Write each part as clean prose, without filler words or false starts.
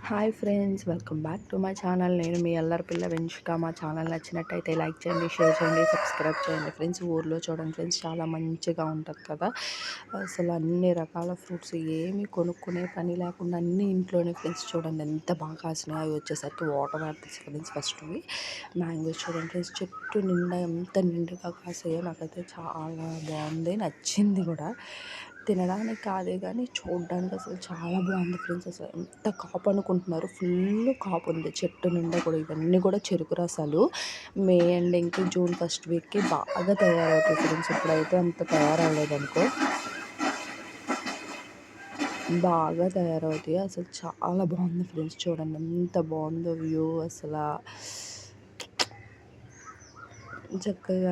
Hi friends, welcome back to my channel. నేను మీ అల్లరి పిల్ల వెంచుక. మా ఛానల్ నచ్చినట్టయితే లైక్ చేయండి, షేర్ చేయండి, సబ్స్క్రైబ్ చేయండి ఫ్రెండ్స్. ఊర్లో చూడండి ఫ్రెండ్స్, చాలా మంచిగా ఉంటుంది కదా. అసలు అన్ని రకాల ఫ్రూట్స్ ఏమి కొనుక్కునే పని లేకుండా అన్ని ఇంట్లోనే ఫ్రెండ్స్. చూడండి ఎంత బాగా కాసినాయి. అవి వచ్చేసరికి water apples friends. First mangoes చూడండి ఫ్రెండ్స్, చెట్టు నిండా ఎంత నిండుగా కాసాయో. నాకైతే చాలా బాగుంది, నచ్చింది కూడా. తినడానికి కాదే కానీ చూడడానికి అసలు చాలా బాగుంది ఫ్రెండ్స్. అసలు ఎంత కాపు అనుకుంటున్నారు, ఫుల్ కాపు ఉంది చెట్టు నిండా కూడా. ఇవన్నీ కూడా చెరుకు రసాలు. మే ఎండింగ్కి జూన్ ఫస్ట్ వీక్కి బాగా తయారవుతాయి ఫ్రెండ్స్. ఇప్పుడైతే అంత తయారవ్వలేదు అనుకో, బాగా తయారవుతాయి. అసలు చాలా బాగుంది ఫ్రెండ్స్. చూడండి ఎంత బాగుందో వ్యూ. అసలు చక్కగా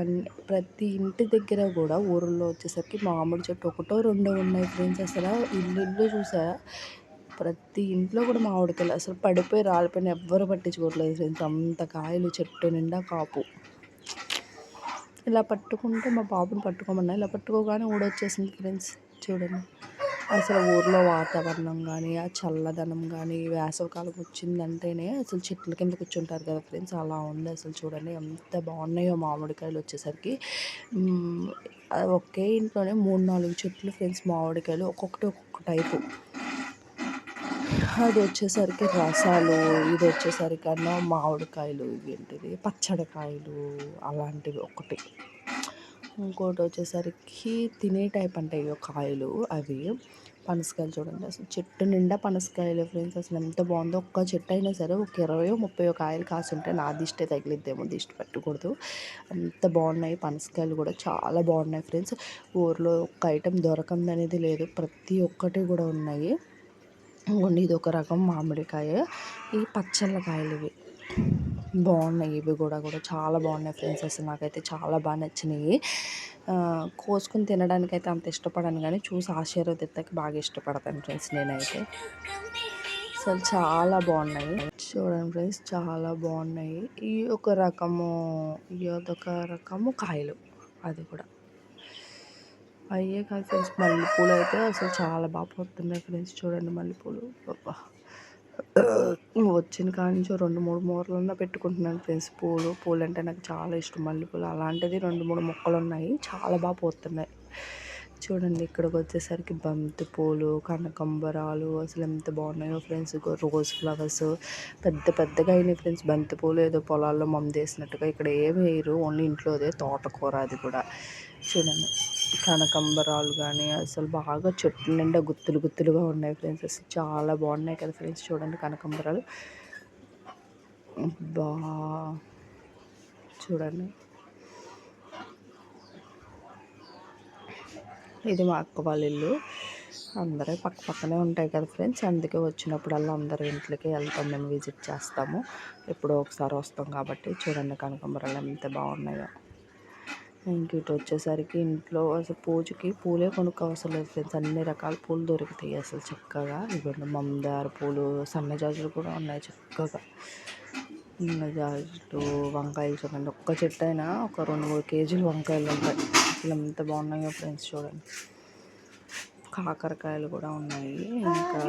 ప్రతి ఇంటి దగ్గర కూడా ఊరిలో వచ్చేసరికి మామిడి చెట్టు ఒకటో రెండో ఉన్నాయి ఫ్రెండ్స్. అసలు ఇల్లు చూసారా, ప్రతి ఇంట్లో కూడా మామిడికాయలు. అసలు పడిపోయి రాలిపోయిన ఎవ్వరు పట్టించుకోవట్లేదు ఫ్రెండ్స్. అంత కాయలు, చెట్టు నిండా కాపు. ఇలా పట్టుకుంటే మా బాబుని పట్టుకోమన్నా, ఇలా పట్టుకోగానే ఊడొచ్చేసింది ఫ్రెండ్స్. చూడండి అసలు ఊర్లో వాతావరణం కానీ, ఆ చల్లదనం కానీ, వేసవికాలం వచ్చిందంటేనే అసలు చెట్ల కింద కూర్చుంటారు కదా ఫ్రెండ్స్. అలా ఉంది అసలు. చూడండి ఎంత బాగున్నాయో మామిడికాయలు వచ్చేసరికి. ఒకే ఇంట్లోనే 3-4 చెట్లు ఫ్రెండ్స్ మామిడికాయలు, ఒక్కొక్కటి ఒక్కొక్క టైపు. అది వచ్చేసరికి రసాలు, ఇది వచ్చేసరికి అన్న మామిడికాయలు, ఇవేంటిది పచ్చడికాయలు అలాంటివి ఒకటి. ఇంకోటి వచ్చేసరికి తినే టైప్ అంటే ఇవి కాయలు. అవి పనసకాయలు చూడండి, అసలు చెట్టు నిండా పనసకాయలు ఫ్రెండ్స్. అసలు ఎంత బాగుందో. ఒక్క చెట్టు అయినా సరే ఒక 20-30 కాయలు కాసి ఉంటే నా దిష్టే తగిలిద్దేమో, దిష్టి పెట్టకూడదు. అంత బాగున్నాయి పనసకాయలు కూడా, చాలా బాగున్నాయి ఫ్రెండ్స్. ఊర్లో ఒక్క ఐటెం దొరకంది అనేది లేదు, ప్రతి ఒక్కటి కూడా ఉన్నాయి. ఇది ఒక రకం మామిడికాయ. ఈ పచ్చళ్ళ కాయలు ఇవి బాగున్నాయి. ఇవి కూడా చాలా బాగున్నాయి ఫ్రెండ్స్. అసలు నాకైతే చాలా బాగా నచ్చినాయి. కోసుకుని తినడానికి అయితే అంత ఇష్టపడను, కానీ చూసి ఆశీర్వదిత్తకి బాగా ఇష్టపడతాను ఫ్రెండ్స్ నేనైతే. అసలు చాలా బాగున్నాయి. చూడండి ఫ్రెండ్స్, చాలా బాగున్నాయి. ఈ ఒక రకము, ఈ అదొక రకము కాయలు. అది కూడా అయ్యే కాదు ఫ్రెండ్స్. మల్లెపూలు అయితే అసలు చాలా బాగా పోతున్నాయి ఫ్రెండ్స్. చూడండి మల్లెపూలు వచ్చిన కాడి నుంచి 2-3 మూరలన్నా పెట్టుకుంటున్నాను ఫ్రెండ్స్. పూలు అంటే నాకు చాలా ఇష్టం. మల్లెపూలు అలాంటిది 2-3 మొక్కలు ఉన్నాయి, చాలా బాగా పోతున్నాయి. చూడండి ఇక్కడికి వచ్చేసరికి బంతి పూలు, కనకంబరాలు అసలు ఎంత బాగున్నాయో ఫ్రెండ్స్. రోజ్ ఫ్లవర్స్ పెద్ద పెద్దగా అయినాయి ఫ్రెండ్స్. బంతి పూలు ఏదో పొలాల్లో మందేసినట్టుగా, ఇక్కడ ఏమి వేయరు, ఓన్లీ ఇంట్లోదే తోటకూర. అది కూడా చూడండి. కనకంబరాలు కానీ అసలు బాగా చెట్టు నిండా గుత్తులు గుత్తులుగా ఉన్నాయి ఫ్రెండ్స్. అసలు చాలా బాగున్నాయి కదా ఫ్రెండ్స్. చూడండి కనకంబరాలు చూడండి. ఇది మా అక్క వాళ్ళ ఇల్లు. అందరూ పక్క పక్కనే ఉంటాయి కదా ఫ్రెండ్స్. అందుకే వచ్చినప్పుడల్లా అందరి ఇంట్లోకి వెళ్తాం, మేము విజిట్ చేస్తాము. ఎప్పుడో ఒకసారి వస్తాం కాబట్టి. చూడండి కనకంబరాలు ఎంత బాగున్నాయో. ఇంక ఇటు వచ్చేసరికి ఇంట్లో అసలు పూజకి పూలే కొనుక్కోవసరం లేదు ఫ్రెండ్స్. అన్ని రకాల పూలు దొరుకుతాయి అసలు చక్కగా. ఇవ్వండి మందార పూలు, సన్నజాజులు కూడా ఉన్నాయి చక్కగా. సన్నజాజులు, వంకాయలు చూడండి. ఒక్క చెట్టు అయినా ఒక 2-3 కేజీలు వంకాయలు ఉంటాయి. అసలు ఎంత బాగున్నాయో ఫ్రెండ్స్. చూడండి కాకరకాయలు కూడా ఉన్నాయి. ఇంకా